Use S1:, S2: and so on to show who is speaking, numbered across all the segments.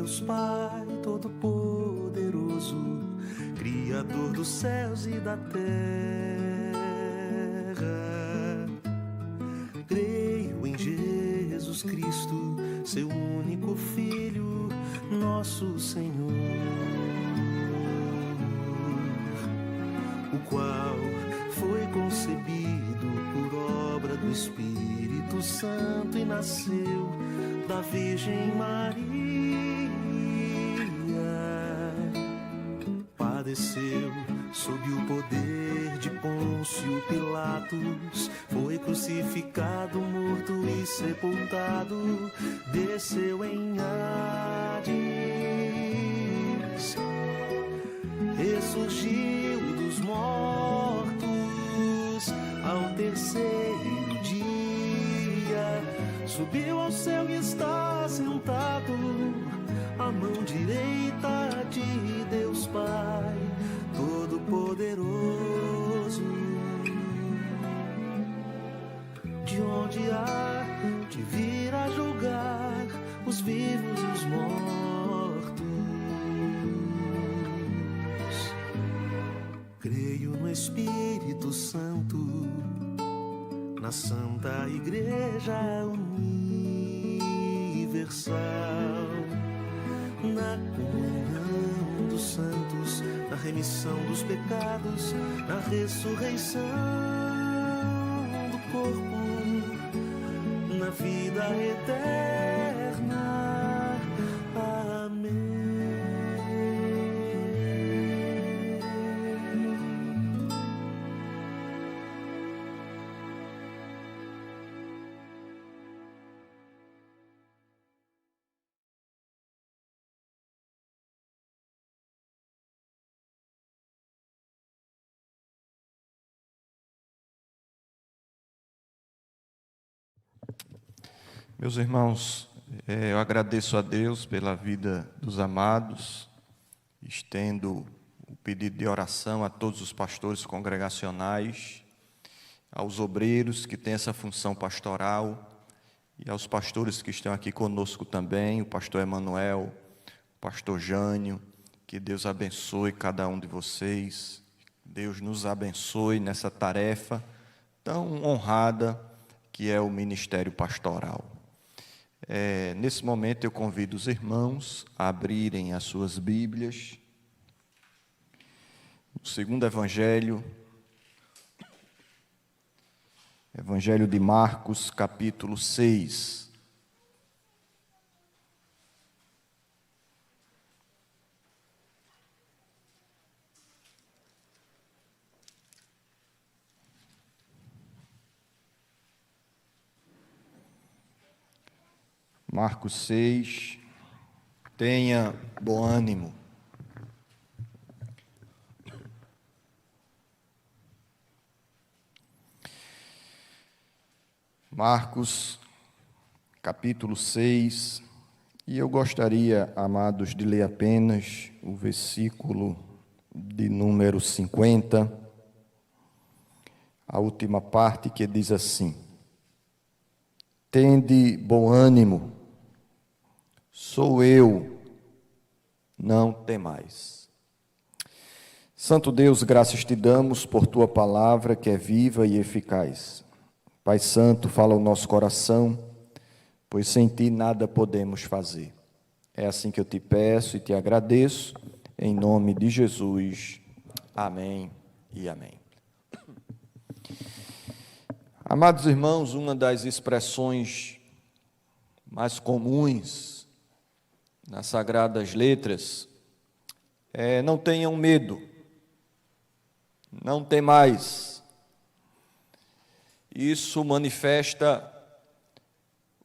S1: Deus Pai Todo-Poderoso, Criador dos céus e da terra. Creio em Jesus Cristo, seu único Filho, nosso Senhor, o qual foi concebido por obra do Espírito Santo e nasceu da Virgem Maria. Padeceu sob o poder de Pôncio Pilatos, foi crucificado, morto e sepultado, desceu em Hades, ressurgiu dos mortos ao terceiro dia, subiu ao céu e está sentado à mão direita de Deus Pai Todo-Poderoso, de onde há de vir a julgar os vivos e os mortos. Creio no Espírito Santo, na Santa Igreja Universal, na comunhão dos santos, na remissão dos pecados, na ressurreição do corpo, na vida eterna. Amém.
S2: Meus irmãos, eu agradeço a Deus pela vida dos amados, estendo o pedido de oração a todos os pastores congregacionais, aos obreiros que têm essa função pastoral e aos pastores que estão aqui conosco também, o pastor Emanuel, o pastor Jânio, que Deus abençoe cada um de vocês, Deus nos abençoe nessa tarefa tão honrada que é o ministério pastoral. Nesse momento eu convido os irmãos a abrirem as suas Bíblias, o segundo Evangelho de Marcos, capítulo 6. Marcos 6, tenha bom ânimo. Marcos, capítulo 6, e eu gostaria, amados, de ler apenas o versículo de número 50, a última parte que diz assim: tende bom ânimo, sou eu, não temais. Santo Deus, graças te damos por tua palavra que é viva e eficaz. Pai Santo, fala o nosso coração, pois sem ti nada podemos fazer. É assim que eu te peço e te agradeço, em nome de Jesus. Amém e amém. Amados irmãos, uma das expressões mais comuns nas Sagradas Letras é: não tenham medo, não temais. Isso manifesta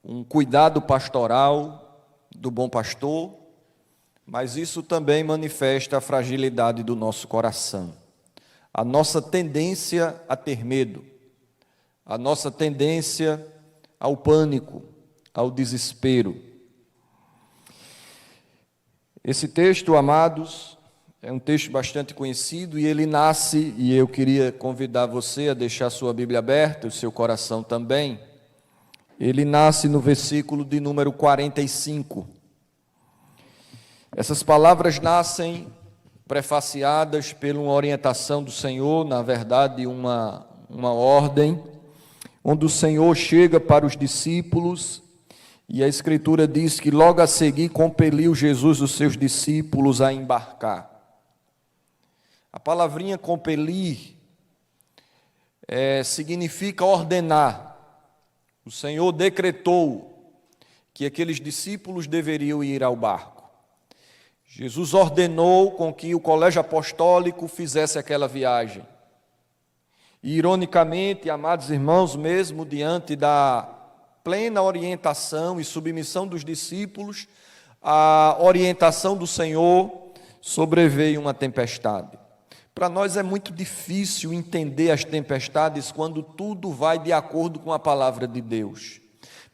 S2: um cuidado pastoral do bom pastor, mas isso também manifesta a fragilidade do nosso coração, a nossa tendência a ter medo, a nossa tendência ao pânico, ao desespero. Esse texto, amados, é um texto bastante conhecido e ele nasce, e eu queria convidar você a deixar sua Bíblia aberta, o seu coração também. Ele nasce no versículo de número 45. Essas palavras nascem prefaciadas por uma orientação do Senhor, na verdade, uma ordem, onde o Senhor chega para os discípulos, e a Escritura diz que logo a seguir compeliu Jesus os seus discípulos a embarcar. A palavrinha compelir significa ordenar. O Senhor decretou que aqueles discípulos deveriam ir ao barco. Jesus ordenou com que o colégio apostólico fizesse aquela viagem. E, ironicamente, amados irmãos, mesmo diante da plena orientação e submissão dos discípulos, a orientação do Senhor, sobreveio uma tempestade. Para nós é muito difícil entender as tempestades quando tudo vai de acordo com a palavra de Deus.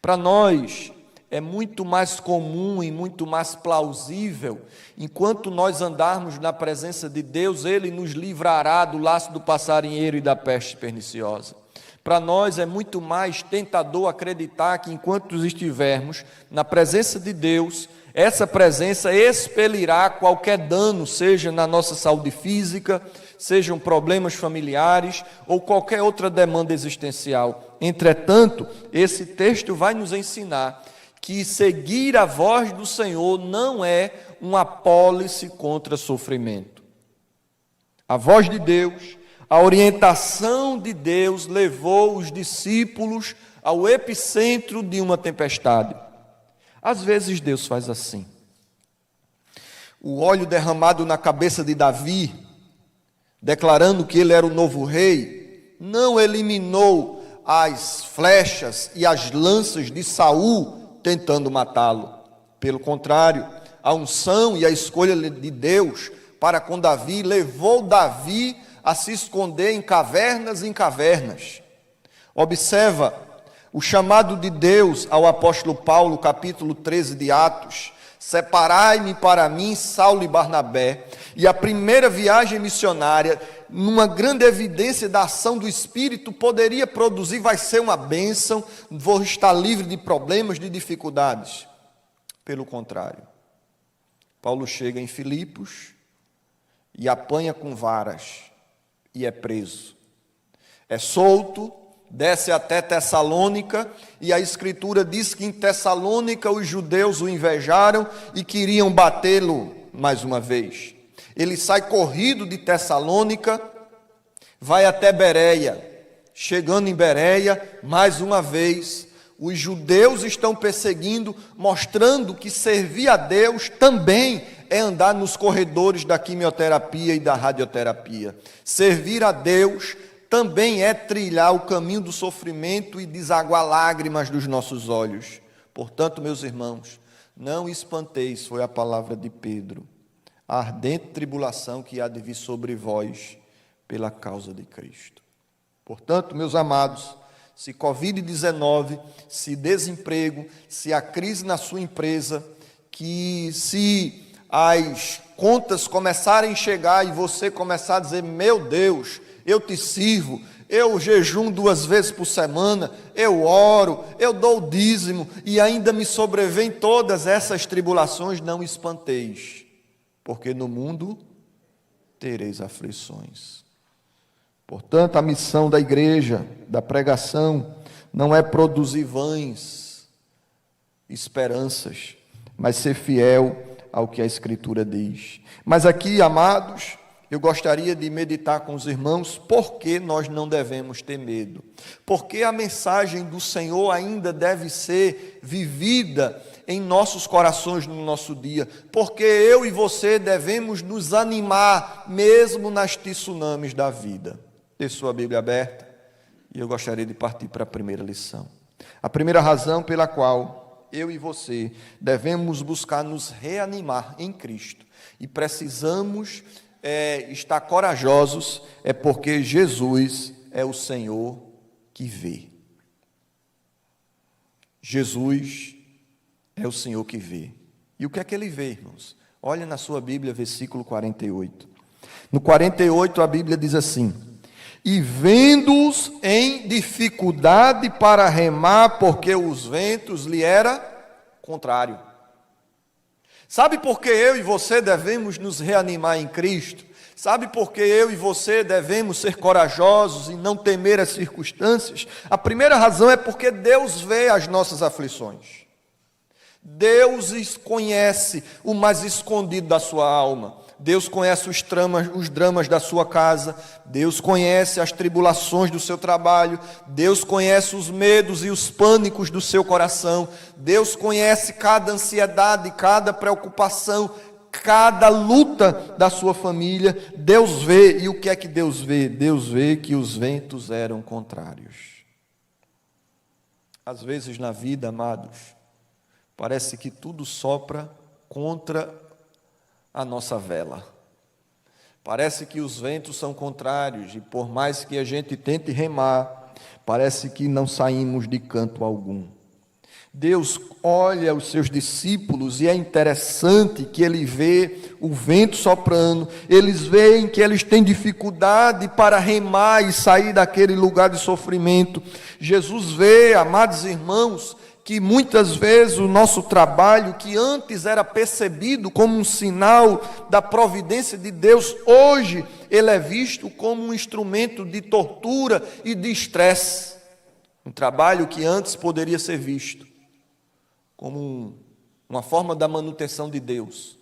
S2: Para nós é muito mais comum e muito mais plausível, enquanto nós andarmos na presença de Deus, Ele nos livrará do laço do passarinheiro e da peste perniciosa. Para nós é muito mais tentador acreditar que enquanto estivermos na presença de Deus, essa presença expelirá qualquer dano, seja na nossa saúde física, sejam problemas familiares ou qualquer outra demanda existencial. Entretanto, esse texto vai nos ensinar que seguir a voz do Senhor não é uma apólice contra sofrimento. A voz de Deus, a orientação de Deus levou os discípulos ao epicentro de uma tempestade. Às vezes Deus faz assim. O óleo derramado na cabeça de Davi, declarando que ele era o novo rei, não eliminou as flechas e as lanças de Saul tentando matá-lo. Pelo contrário, a unção e a escolha de Deus para com Davi levou Davi a se esconder em cavernas e em cavernas. Observa o chamado de Deus ao apóstolo Paulo, capítulo 13 de Atos: separai-me para mim Saulo e Barnabé. E a primeira viagem missionária, numa grande evidência da ação do Espírito, poderia produzir, vai ser uma bênção, vou estar livre de problemas, de dificuldades. Pelo contrário, Paulo chega em Filipos e apanha com varas e é preso. É solto, desce até Tessalônica, e a Escritura diz que em Tessalônica os judeus o invejaram e queriam batê-lo mais uma vez. Ele sai corrido de Tessalônica, vai até Bereia. Chegando em Bereia, mais uma vez, os judeus estão perseguindo, mostrando que servir a Deus também é andar nos corredores da quimioterapia e da radioterapia. Servir a Deus também é trilhar o caminho do sofrimento e desaguar lágrimas dos nossos olhos. Portanto, meus irmãos, não espanteis, foi a palavra de Pedro, a ardente tribulação que há de vir sobre vós pela causa de Cristo. Portanto, meus amados, se Covid-19, se desemprego, se a crise na sua empresa, que se as contas começarem a chegar e você começar a dizer: meu Deus, eu te sirvo, eu jejum 2 vezes por semana, eu oro, eu dou o dízimo, e ainda me sobrevêm todas essas tribulações, não espanteis, porque no mundo tereis aflições. Portanto, a missão da igreja, da pregação, não é produzir vãs esperanças, mas ser fiel ao que a Escritura diz. Mas aqui, amados, eu gostaria de meditar com os irmãos por que nós não devemos ter medo. Porque a mensagem do Senhor ainda deve ser vivida em nossos corações no nosso dia. Porque eu e você devemos nos animar mesmo nas tsunamis da vida. Dê sua Bíblia aberta e eu gostaria de partir para a primeira lição. A primeira razão pela qual eu e você devemos buscar nos reanimar em Cristo e precisamos estar corajosos é porque Jesus é o Senhor que vê. Jesus é o Senhor que vê. E o que é que ele vê, irmãos? Olha na sua Bíblia, versículo 48. No 48 a Bíblia diz assim: e vendo-os em dificuldade para remar, porque os ventos lhe era contrário. Sabe por que eu e você devemos nos reanimar em Cristo? Sabe por que eu e você devemos ser corajosos e não temer as circunstâncias? A primeira razão é porque Deus vê as nossas aflições. Deus conhece o mais escondido da sua alma. Deus conhece os dramas da sua casa. Deus conhece as tribulações do seu trabalho. Deus conhece os medos e os pânicos do seu coração. Deus conhece cada ansiedade, cada preocupação, cada luta da sua família. Deus vê. E o que é que Deus vê? Deus vê que os ventos eram contrários. Às vezes na vida, amados, parece que tudo sopra contra a nossa vela. Parece que os ventos são contrários e por mais que a gente tente remar, parece que não saímos de canto algum. Deus olha os seus discípulos e é interessante que ele vê o vento soprando, eles veem que eles têm dificuldade para remar e sair daquele lugar de sofrimento. Jesus vê, amados irmãos, que muitas vezes o nosso trabalho, que antes era percebido como um sinal da providência de Deus, hoje ele é visto como um instrumento de tortura e de estresse. Um trabalho que antes poderia ser visto como uma forma da manutenção de Deus.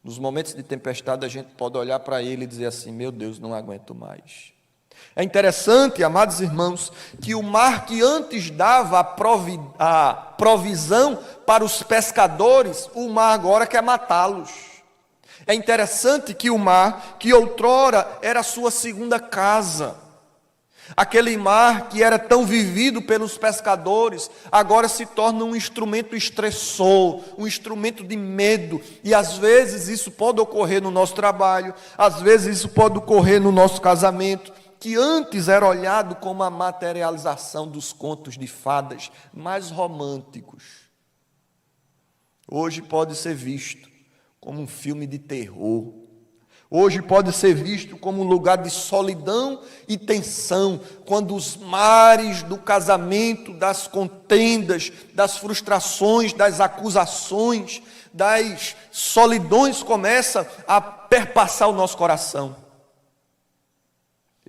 S2: Nos momentos de tempestade a gente pode olhar para ele e dizer assim: meu Deus, não aguento mais. É interessante, amados irmãos, que o mar que antes dava a provisão para os pescadores, o mar agora quer matá-los. É interessante que o mar, que outrora era a sua segunda casa, aquele mar que era tão vivido pelos pescadores, agora se torna um instrumento estressor, um instrumento de medo. E às vezes isso pode ocorrer no nosso trabalho, às vezes isso pode ocorrer no nosso casamento, que antes era olhado como a materialização dos contos de fadas mais românticos. Hoje pode ser visto como um filme de terror. Hoje pode ser visto como um lugar de solidão e tensão, quando os mares do casamento, das contendas, das frustrações, das acusações, das solidões começam a perpassar o nosso coração.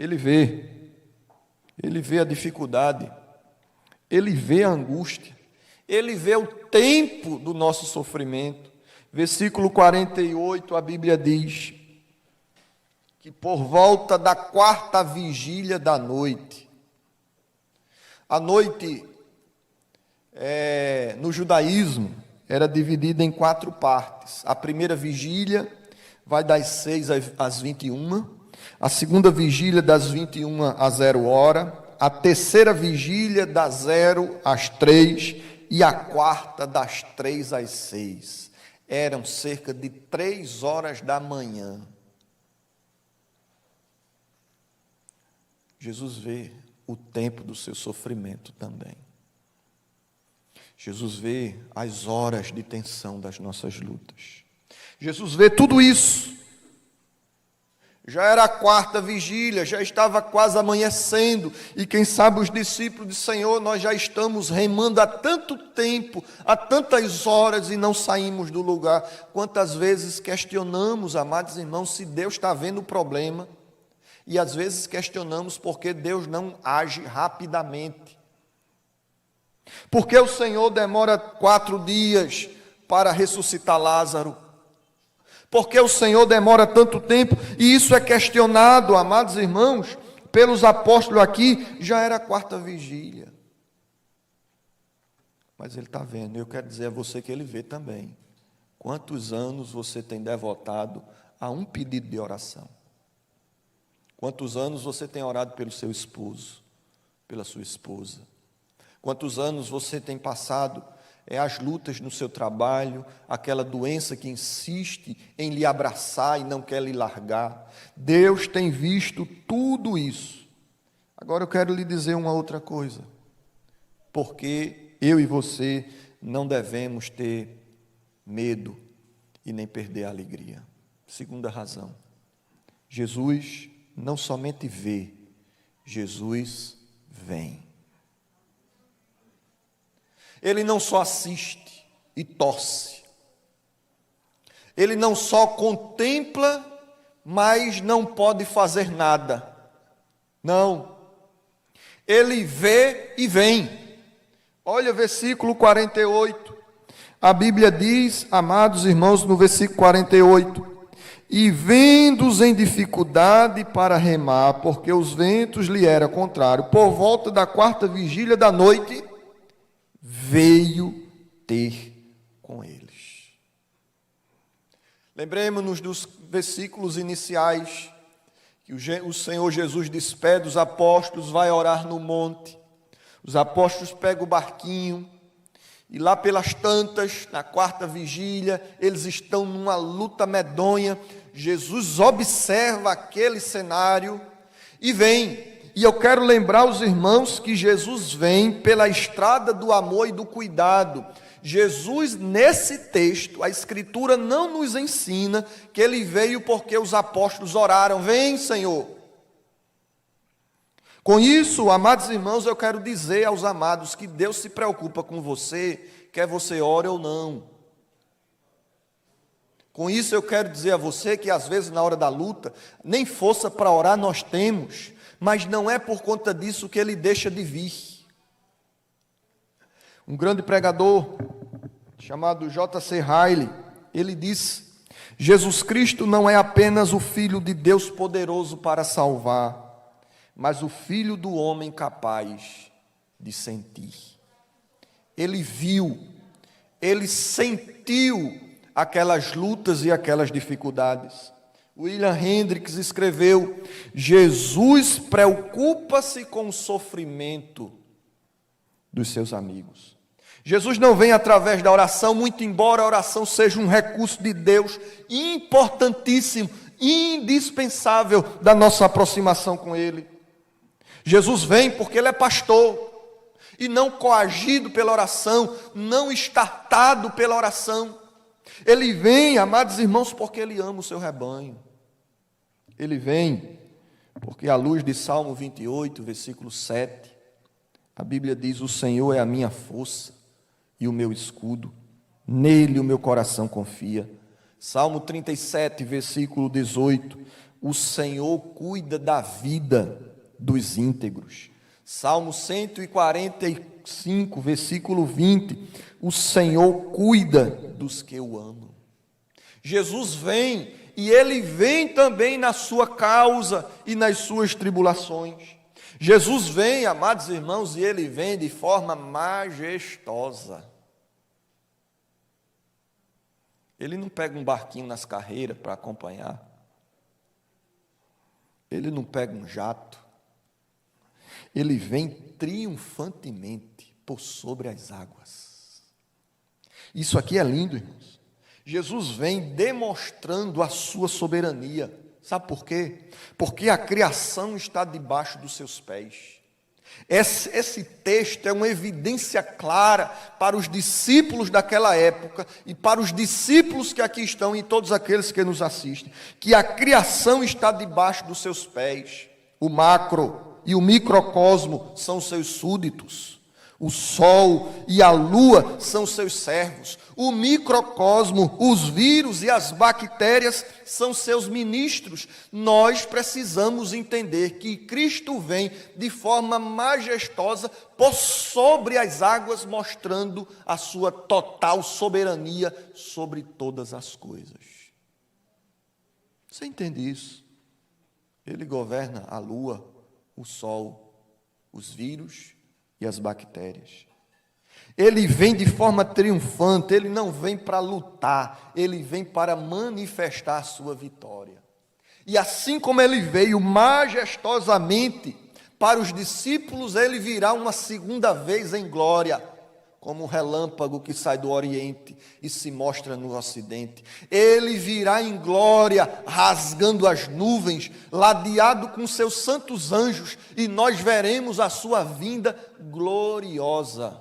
S2: Ele vê a dificuldade, ele vê a angústia, ele vê o tempo do nosso sofrimento. Versículo 48, a Bíblia diz que por volta da 4ª vigília da noite, a noite no judaísmo era dividida em 4 partes. A primeira vigília vai das 6 às 21, a segunda vigília das 21 às 0 hora, a terceira vigília das 0 às 3 e a 4ª das 3 às 6. Eram cerca de 3 horas da manhã. Jesus vê o tempo do seu sofrimento também. Jesus vê as horas de tensão das nossas lutas. Jesus vê tudo isso. Já era a 4ª vigília, já estava quase amanhecendo, e quem sabe os discípulos do Senhor, nós já estamos remando há tanto tempo, há tantas horas e não saímos do lugar. Quantas vezes questionamos, amados irmãos, se Deus está vendo o problema, e às vezes questionamos porque Deus não age rapidamente. Porque o Senhor demora 4 dias para ressuscitar Lázaro? Porque o Senhor demora tanto tempo? E isso é questionado, amados irmãos, pelos apóstolos aqui. Já era a 4ª vigília. Mas Ele está vendo. Eu quero dizer a você que Ele vê também. Quantos anos você tem devotado a um pedido de oração? Quantos anos você tem orado pelo seu esposo, pela sua esposa? Quantos anos você tem passado as lutas no seu trabalho, aquela doença que insiste em lhe abraçar e não quer lhe largar? Deus tem visto tudo isso. Agora eu quero lhe dizer uma outra coisa. Porque eu e você não devemos ter medo e nem perder a alegria. Segunda razão. Jesus não somente vê, Jesus vem. Ele não só assiste e torce, ele não só contempla, mas não pode fazer nada. Não. Ele vê e vem. Olha o versículo 48. A Bíblia diz, amados irmãos, no versículo 48, e vendo-os em dificuldade para remar, porque os ventos lhe eram contrários, por volta da 4ª vigília da noite, veio ter com eles. Lembremos-nos dos versículos iniciais, que o Senhor Jesus despede os apóstolos, vai orar no monte. Os apóstolos pegam o barquinho, e lá pelas tantas, na 4ª vigília, eles estão numa luta medonha. Jesus observa aquele cenário e vem. E eu quero lembrar os irmãos que Jesus vem pela estrada do amor e do cuidado. Jesus, nesse texto, a Escritura não nos ensina que ele veio porque os apóstolos oraram: vem, Senhor. Com isso, amados irmãos, eu quero dizer aos amados que Deus se preocupa com você, quer você ore ou não. Com isso eu quero dizer a você que às vezes na hora da luta, nem força para orar nós temos, mas não é por conta disso que ele deixa de vir. Um grande pregador chamado J.C. Ryle, ele disse: Jesus Cristo não é apenas o Filho de Deus poderoso para salvar, mas o Filho do homem capaz de sentir. Ele viu, ele sentiu aquelas lutas e aquelas dificuldades. William Hendricks escreveu: Jesus preocupa-se com o sofrimento dos seus amigos. Jesus não vem através da oração, muito embora a oração seja um recurso de Deus importantíssimo, indispensável da nossa aproximação com Ele. Jesus vem porque Ele é pastor, e não coagido pela oração, não estartado pela oração. Ele vem, amados irmãos, porque Ele ama o seu rebanho. Ele vem porque, à luz de Salmo 28, versículo 7, a Bíblia diz: o Senhor é a minha força e o meu escudo, nele o meu coração confia. Salmo 37, versículo 18, o Senhor cuida da vida dos íntegros. Salmo 145, versículo 20, o Senhor cuida dos que o amam. Jesus vem, e Ele vem também na sua causa e nas suas tribulações. Jesus vem, amados irmãos, e Ele vem de forma majestosa. Ele não pega um barquinho nas carreiras para acompanhar. Ele não pega um jato. Ele vem triunfantemente por sobre as águas. Isso aqui é lindo, irmãos. Jesus vem demonstrando a sua soberania. Sabe por quê? Porque a criação está debaixo dos seus pés. Esse texto é uma evidência clara para os discípulos daquela época e para os discípulos que aqui estão e todos aqueles que nos assistem, que a criação está debaixo dos seus pés. O macro e o microcosmo são seus súditos. O sol e a lua são seus servos. O microcosmo, os vírus e as bactérias são seus ministros. Nós precisamos entender que Cristo vem de forma majestosa por sobre as águas, mostrando a sua total soberania sobre todas as coisas. Você entende isso? Ele governa a lua, o sol, os vírus e as bactérias. Ele vem de forma triunfante, ele não vem para lutar, ele vem para manifestar a sua vitória. E assim como ele veio majestosamente para os discípulos, ele virá uma segunda vez em glória, como um relâmpago que sai do Oriente e se mostra no Ocidente. Ele virá em glória, rasgando as nuvens, ladeado com seus santos anjos, e nós veremos a sua vinda gloriosa.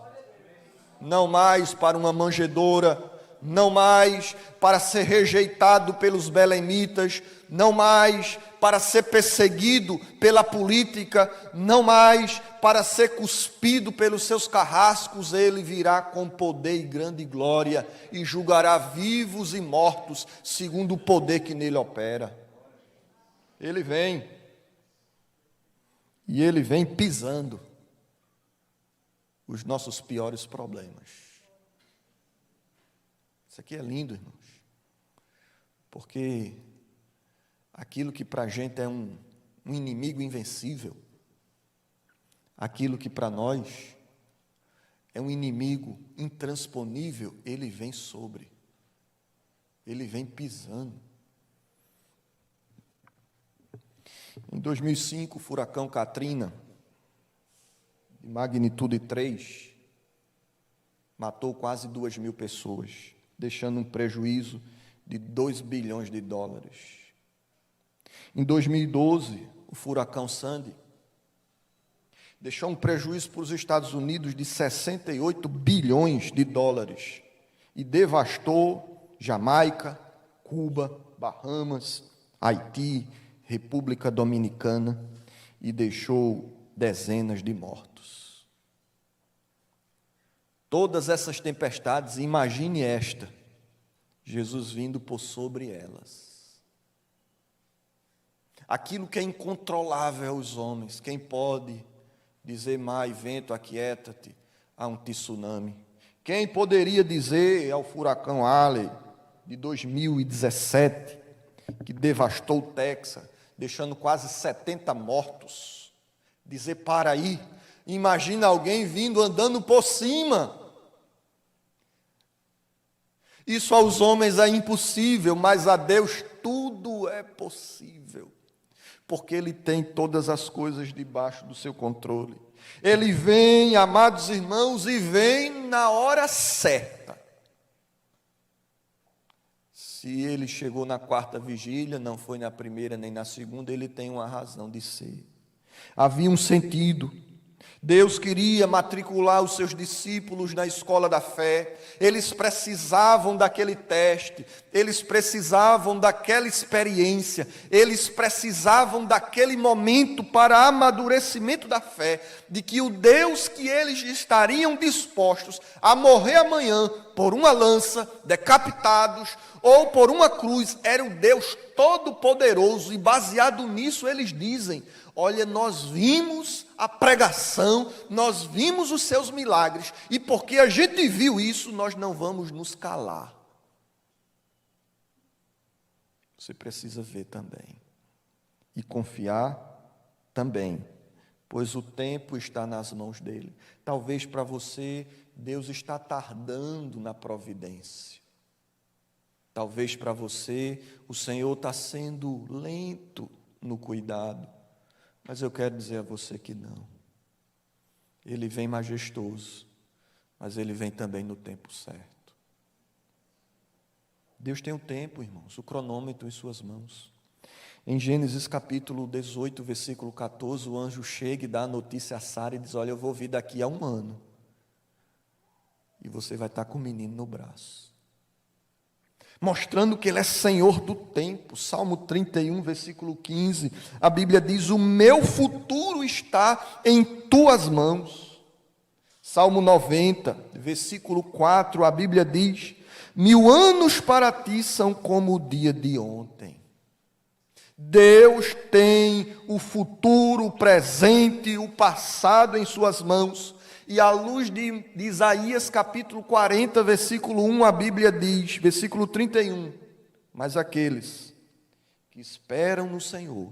S2: Não mais para uma manjedoura, não mais para ser rejeitado pelos belemitas, não mais para ser perseguido pela política, não mais para ser cuspido pelos seus carrascos. Ele virá com poder e grande glória e julgará vivos e mortos segundo o poder que nele opera. Ele vem, e ele vem pisando os nossos piores problemas. Isso aqui é lindo, irmãos, porque aquilo que para a gente é um inimigo invencível, aquilo que para nós é um inimigo intransponível, ele vem sobre, ele vem pisando. Em 2005, o furacão Katrina, de magnitude 3, matou quase 2.000 pessoas, deixando um prejuízo de 2 bilhões de dólares. Em 2012, o furacão Sandy deixou um prejuízo para os Estados Unidos de 68 bilhões de dólares e devastou Jamaica, Cuba, Bahamas, Haiti, República Dominicana e deixou dezenas de mortos. Todas essas tempestades, imagine esta, Jesus vindo por sobre elas. Aquilo que é incontrolável aos homens, quem pode dizer, mar e vento, aquieta-te, há um tsunami? Quem poderia dizer ao furacão Alley, de 2017, que devastou o Texas, deixando quase 70 mortos, dizer, para aí, imagina alguém vindo andando por cima. Isso aos homens é impossível, mas a Deus tudo é possível, porque Ele tem todas as coisas debaixo do seu controle. Ele vem, amados irmãos, e vem na hora certa. Se Ele chegou na 4ª vigília, não foi na primeira nem na segunda, Ele tem uma razão de ser. Havia um sentido. Deus queria matricular os seus discípulos na escola da fé. Eles precisavam daquele teste, eles precisavam daquela experiência, eles precisavam daquele momento para amadurecimento da fé, de que o Deus que eles estariam dispostos a morrer amanhã por uma lança, decapitados, ou por uma cruz, era o Deus Todo-Poderoso, e baseado nisso eles dizem, olha, nós vimos a pregação, nós vimos os seus milagres, e porque a gente viu isso, nós não vamos nos calar. Você precisa ver também, e confiar também, pois o tempo está nas mãos dele. Talvez para você, Deus está tardando na providência. Talvez para você, o Senhor está sendo lento no cuidado. Mas eu quero dizer a você que não. Ele vem majestoso, mas Ele vem também no tempo certo. Deus tem um tempo, irmãos, o cronômetro em suas mãos. Em Gênesis capítulo 18, versículo 14, o anjo chega e dá a notícia a Sara e diz, olha, eu vou vir daqui a 1 ano. E você vai estar com o menino no braço. Mostrando que Ele é Senhor do tempo. Salmo 31, versículo 15, a Bíblia diz, o meu futuro está em tuas mãos. Salmo 90, versículo 4, a Bíblia diz, 1000 anos para ti são como o dia de ontem. Deus tem o futuro, o presente, o passado em suas mãos. E à luz de Isaías capítulo 40, versículo 1, a Bíblia diz, versículo 31, mas aqueles que esperam no Senhor,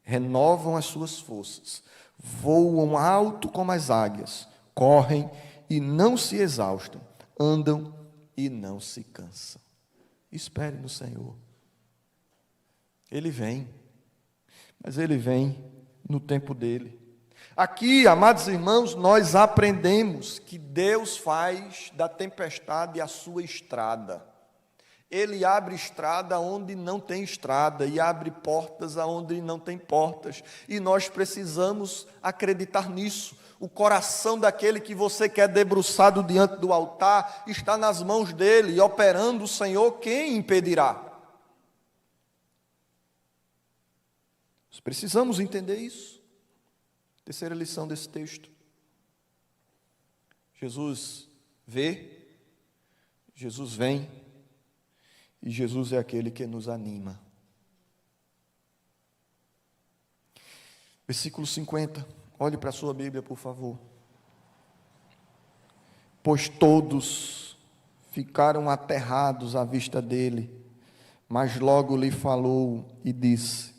S2: renovam as suas forças, voam alto como as águias, correm e não se exaustam, andam e não se cansam. Espere no Senhor. Ele vem, mas Ele vem no tempo dEle. Aqui, amados irmãos, nós aprendemos que Deus faz da tempestade a sua estrada. Ele abre estrada onde não tem estrada e abre portas aonde não tem portas. E nós precisamos acreditar nisso. O coração daquele que você quer debruçado diante do altar está nas mãos dele, e operando o Senhor, quem impedirá? Nós precisamos entender isso. Terceira lição desse texto. Jesus vê, Jesus vem, e Jesus é aquele que nos anima. Versículo 50, olhe para a sua Bíblia, por favor. Pois todos ficaram aterrados à vista dele, mas logo lhe falou e disse: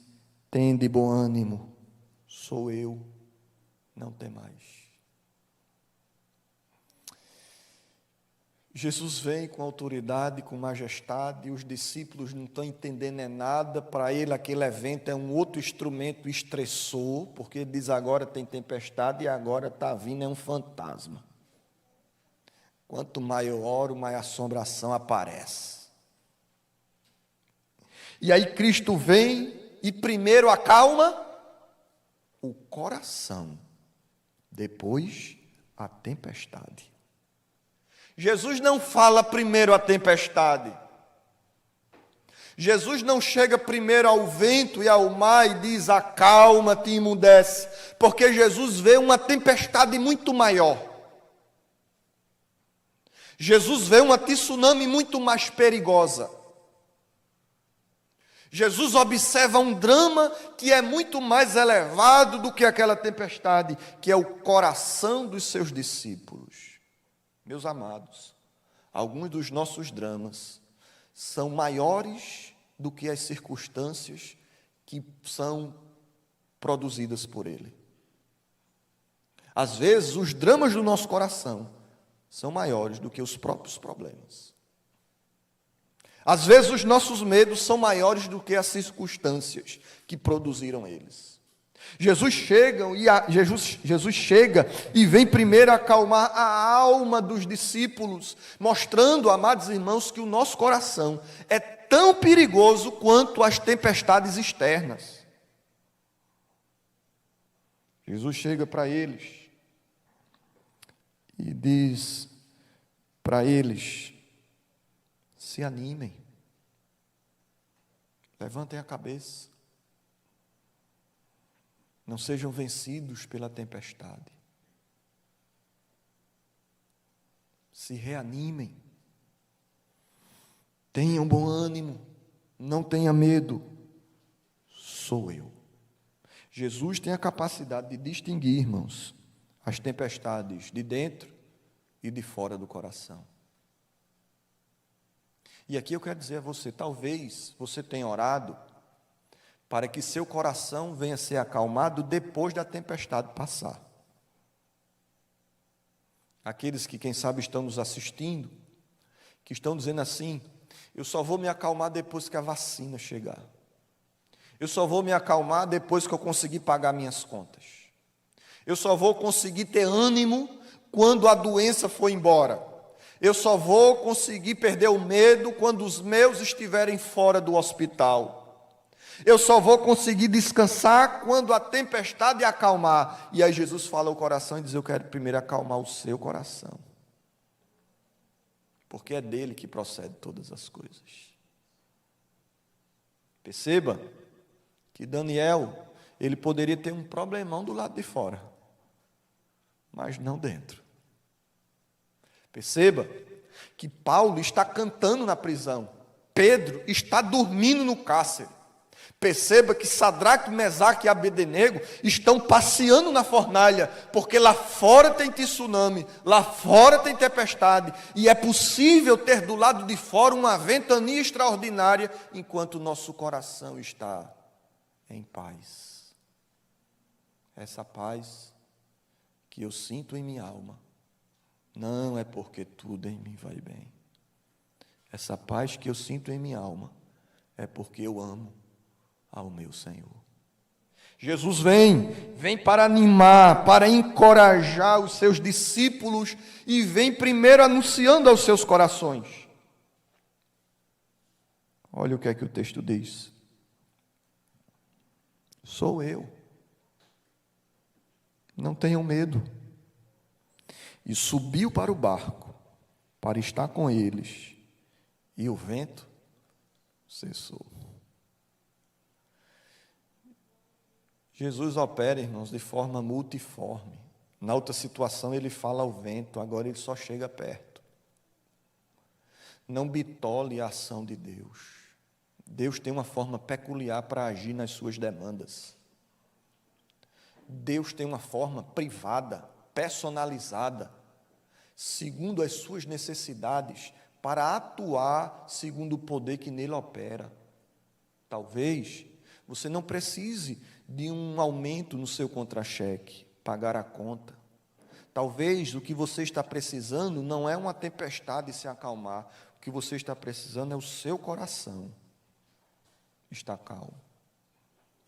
S2: tende bom ânimo, sou eu, não temais. Jesus vem com autoridade, com majestade, e os discípulos não estão entendendo nada. Para ele aquele evento é um outro instrumento estressor, porque ele diz agora tem tempestade e agora está vindo, é um fantasma. Quanto mais eu oro, mais assombração aparece. E aí Cristo vem e primeiro acalma o coração, depois a tempestade. Jesus não fala primeiro a tempestade. Jesus não chega primeiro ao vento e ao mar e diz: acalma-te e emudece, porque Jesus vê uma tempestade muito maior. Jesus vê uma tsunami muito mais perigosa. Jesus observa um drama que é muito mais elevado do que aquela tempestade, que é o coração dos seus discípulos. Meus amados, alguns dos nossos dramas são maiores do que as circunstâncias que são produzidas por ele. Às vezes, os dramas do nosso coração são maiores do que os próprios problemas. Às vezes, os nossos medos são maiores do que as circunstâncias que produziram eles. Jesus chega e vem primeiro acalmar a alma dos discípulos, mostrando, amados irmãos, que o nosso coração é tão perigoso quanto as tempestades externas. Jesus chega para eles e diz para eles: se animem, levantem a cabeça. Não sejam vencidos pela tempestade. Se reanimem. Tenham bom ânimo. Não tenha medo. Sou eu. Jesus tem a capacidade de distinguir, irmãos, as tempestades de dentro e de fora do coração. E aqui eu quero dizer a você, talvez você tenha orado para que seu coração venha a ser acalmado depois da tempestade passar. Aqueles que, quem sabe, estão nos assistindo, que estão dizendo assim: eu só vou me acalmar depois que a vacina chegar. Eu só vou me acalmar depois que eu conseguir pagar minhas contas. Eu só vou conseguir ter ânimo quando a doença for embora. Eu só vou conseguir perder o medo quando os meus estiverem fora do hospital. Eu só vou conseguir descansar quando a tempestade acalmar. E aí Jesus fala ao coração e diz: eu quero primeiro acalmar o seu coração, porque é dele que procede todas as coisas. Perceba que Daniel, ele poderia ter um problemão do lado de fora, mas não dentro. Perceba que Paulo está cantando na prisão, Pedro está dormindo no cárcere. Perceba que Sadraque, Mesaque e Abednego estão passeando na fornalha, porque lá fora tem tsunami, lá fora tem tempestade, e é possível ter do lado de fora uma ventania extraordinária, enquanto o nosso coração está em paz. Essa paz que eu sinto em minha alma, não é porque tudo em mim vai bem. Essa paz que eu sinto em minha alma, é porque eu amo ao meu Senhor. Jesus vem para animar, para encorajar os seus discípulos, e vem primeiro anunciando aos seus corações. Olha o que é que o texto diz: sou eu, não tenham medo. E subiu para o barco, para estar com eles, e o vento cessou. Jesus opera, irmãos, de forma multiforme. Na outra situação ele fala ao vento, agora ele só chega perto. Não bitole a ação de Deus. Deus tem uma forma peculiar para agir nas suas demandas. Deus tem uma forma privada, personalizada, segundo as suas necessidades, para atuar segundo o poder que nele opera. Talvez você não precise de um aumento no seu contra-cheque, pagar a conta. Talvez o que você está precisando não é uma tempestade se acalmar. O que você está precisando é o seu coração estar calmo.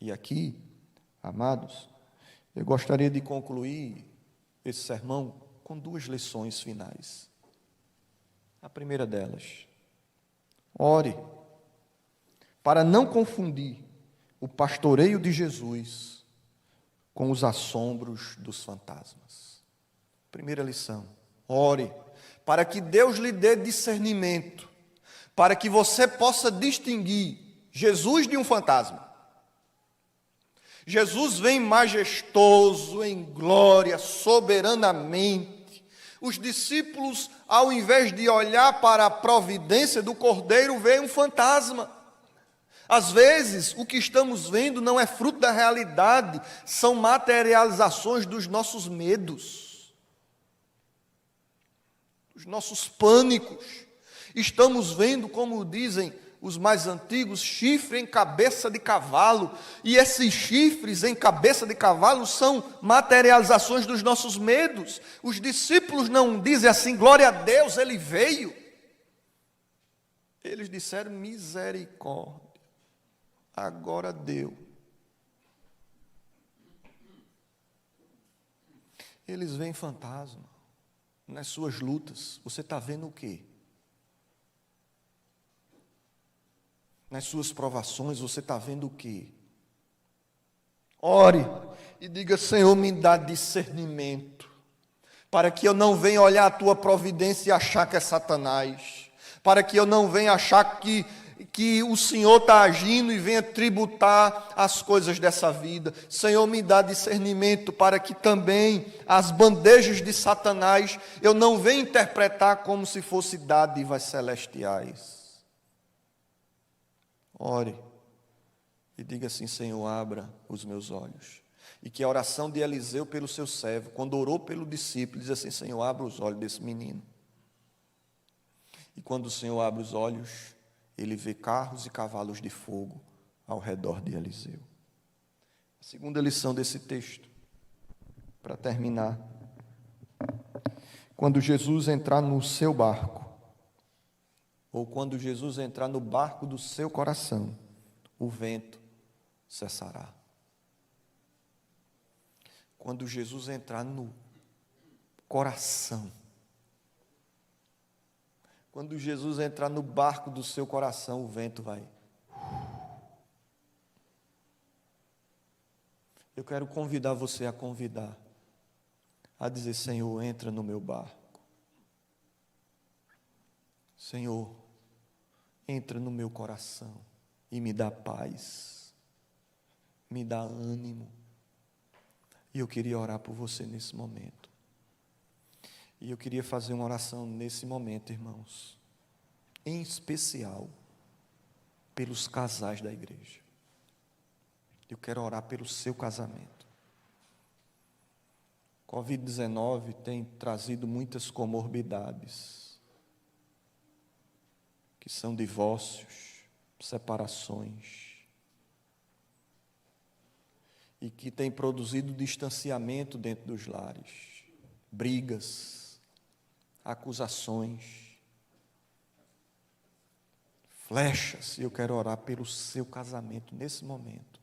S2: E aqui, amados, eu gostaria de concluir esse sermão com 2 lições finais. A primeira delas, ore para não confundir o pastoreio de Jesus com os assombros dos fantasmas. Primeira lição, ore para que Deus lhe dê discernimento, para que você possa distinguir Jesus de um fantasma. Jesus vem majestoso, em glória, soberanamente. Os discípulos, ao invés de olhar para a providência do Cordeiro, veem um fantasma. Às vezes, o que estamos vendo não é fruto da realidade, são materializações dos nossos medos, dos nossos pânicos. Estamos vendo, como dizem os mais antigos, chifre em cabeça de cavalo, e esses chifres em cabeça de cavalo são materializações dos nossos medos. Os discípulos não dizem assim, glória a Deus, ele veio. Eles disseram, misericórdia, agora deu. Eles veem fantasma nas suas lutas. Você está vendo o quê? Nas suas provações, você está vendo o quê? Ore e diga, Senhor, me dá discernimento, para que eu não venha olhar a tua providência e achar que é Satanás, para que eu não venha achar que o Senhor está agindo e venha tributar as coisas dessa vida. Senhor, me dá discernimento, para que também as bandejas de Satanás eu não venha interpretar como se fosse dádivas celestiais. Ore e diga assim, Senhor, abra os meus olhos. E que a oração de Eliseu pelo seu servo, quando orou pelo discípulo, diz assim, Senhor, abra os olhos desse menino. E quando o Senhor abre os olhos, ele vê carros e cavalos de fogo ao redor de Eliseu. A segunda lição desse texto, para terminar. Quando Jesus entrar no seu barco, ou quando Jesus entrar no barco do seu coração, o vento cessará. Quando Jesus entrar no coração, quando Jesus entrar no barco do seu coração, o vento vai. Eu quero convidar você a dizer, Senhor, entra no meu barco. Senhor, entra no meu coração e me dá paz, me dá ânimo. E eu queria orar por você nesse momento. E eu queria fazer uma oração nesse momento, irmãos, em especial pelos casais da igreja. Eu quero orar pelo seu casamento. Covid-19 tem trazido muitas comorbidades, que são divórcios, separações, e que tem produzido distanciamento dentro dos lares, brigas, acusações, flechas. E eu quero orar pelo seu casamento nesse momento,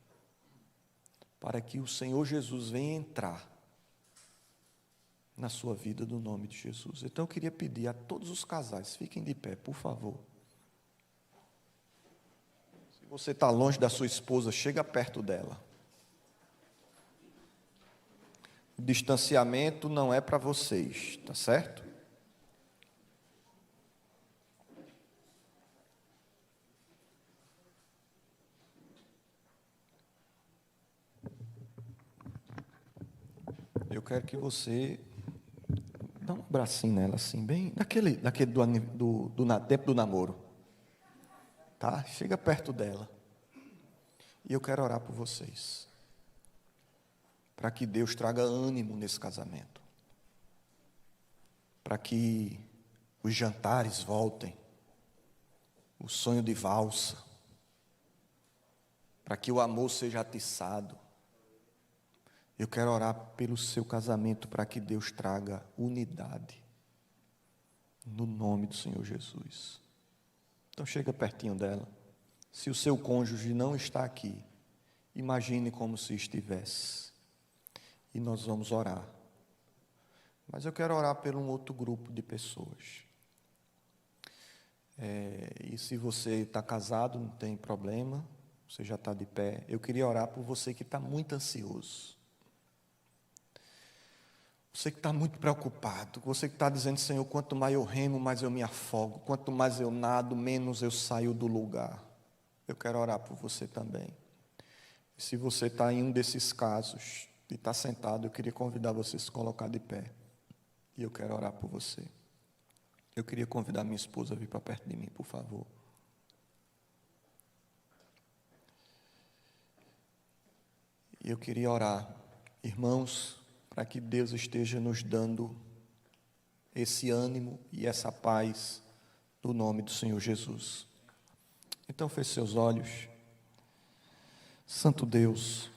S2: para que o Senhor Jesus venha entrar na sua vida, no nome de Jesus. Então eu queria pedir a todos os casais, fiquem de pé, por favor. Se você está longe da sua esposa, chega perto dela. O distanciamento não é para vocês, tá certo? quero que você dá um abracinho nela, assim, bem, daquele tempo do namoro. Tá? Chega perto dela. E eu quero orar por vocês. Para que Deus traga ânimo nesse casamento. Para que os jantares voltem. O sonho de valsa. Para que o amor seja atiçado. Eu quero orar pelo seu casamento para que Deus traga unidade. No nome do Senhor Jesus. Então chega pertinho dela. Se o seu cônjuge não está aqui, imagine como se estivesse. E nós vamos orar. Mas eu quero orar por um outro grupo de pessoas. E se você está casado, não tem problema, você já está de pé. Eu queria orar por você que está muito ansioso. Você que está muito preocupado, você que está dizendo, Senhor, quanto mais eu remo, mais eu me afogo, quanto mais eu nado, menos eu saio do lugar. Eu quero orar por você também. E se você está em um desses casos e está sentado, eu queria convidar você a se colocar de pé. E eu quero orar por você. Eu queria convidar minha esposa a vir para perto de mim, por favor. E eu queria orar, irmãos, para que Deus esteja nos dando esse ânimo e essa paz no nome do Senhor Jesus. Então feche seus olhos. Santo Deus,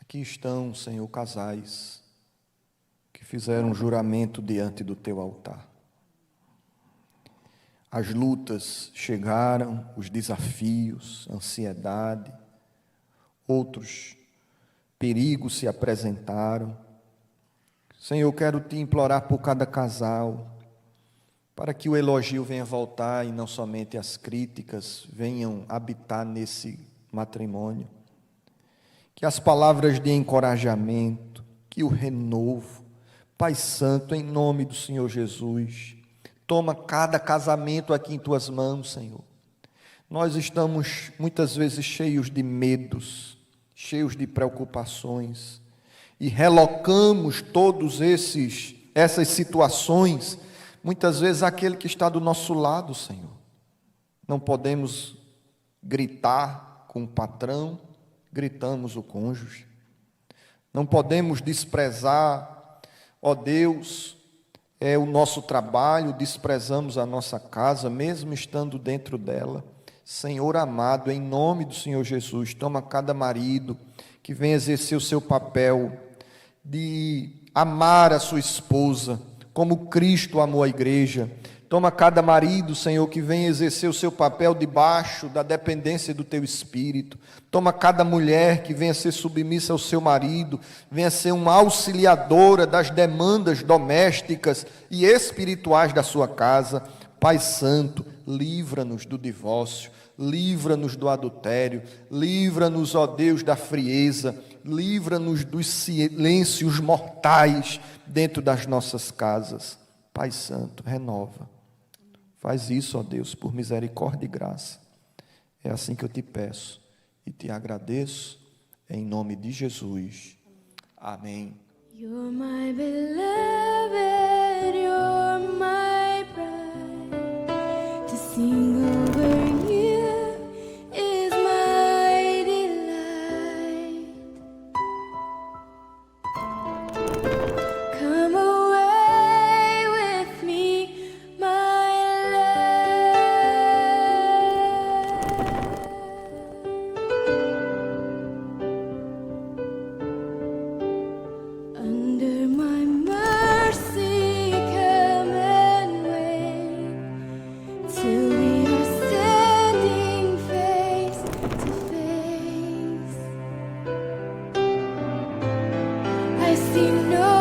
S2: aqui estão, Senhor, casais que fizeram um juramento diante do teu altar. As lutas chegaram, os desafios, a ansiedade, outros perigos se apresentaram. Senhor, eu quero te implorar por cada casal, para que o elogio venha voltar e não somente as críticas venham habitar nesse matrimônio. Que as palavras de encorajamento, que o renovo, Pai Santo, em nome do Senhor Jesus, toma cada casamento aqui em tuas mãos, Senhor. Nós estamos muitas vezes cheios de medos, cheios de preocupações, e relocamos todos essas situações, muitas vezes aquele que está do nosso lado, Senhor. Não podemos gritar com o patrão, gritamos o cônjuge. Não podemos desprezar, ó Deus, o nosso trabalho, desprezamos a nossa casa, mesmo estando dentro dela. Senhor amado, em nome do Senhor Jesus, toma cada marido que vem exercer o seu papel de amar a sua esposa, como Cristo amou a igreja. Toma cada marido, Senhor, que vem exercer o seu papel debaixo da dependência do teu Espírito. Toma cada mulher que venha ser submissa ao seu marido, venha ser uma auxiliadora das demandas domésticas e espirituais da sua casa. Pai Santo, livra-nos do divórcio, livra-nos do adultério, livra-nos, ó Deus, da frieza, livra-nos dos silêncios mortais dentro das nossas casas. Pai Santo, renova. Faz isso, ó Deus, por misericórdia e graça. É assim que eu te peço e te agradeço, em nome de Jesus. Amém.
S3: You're my beloved, you're my bride. To sing over you is my delight. Come away with me, my love. Under my mercy, come and wait till we are standing face to face. I see no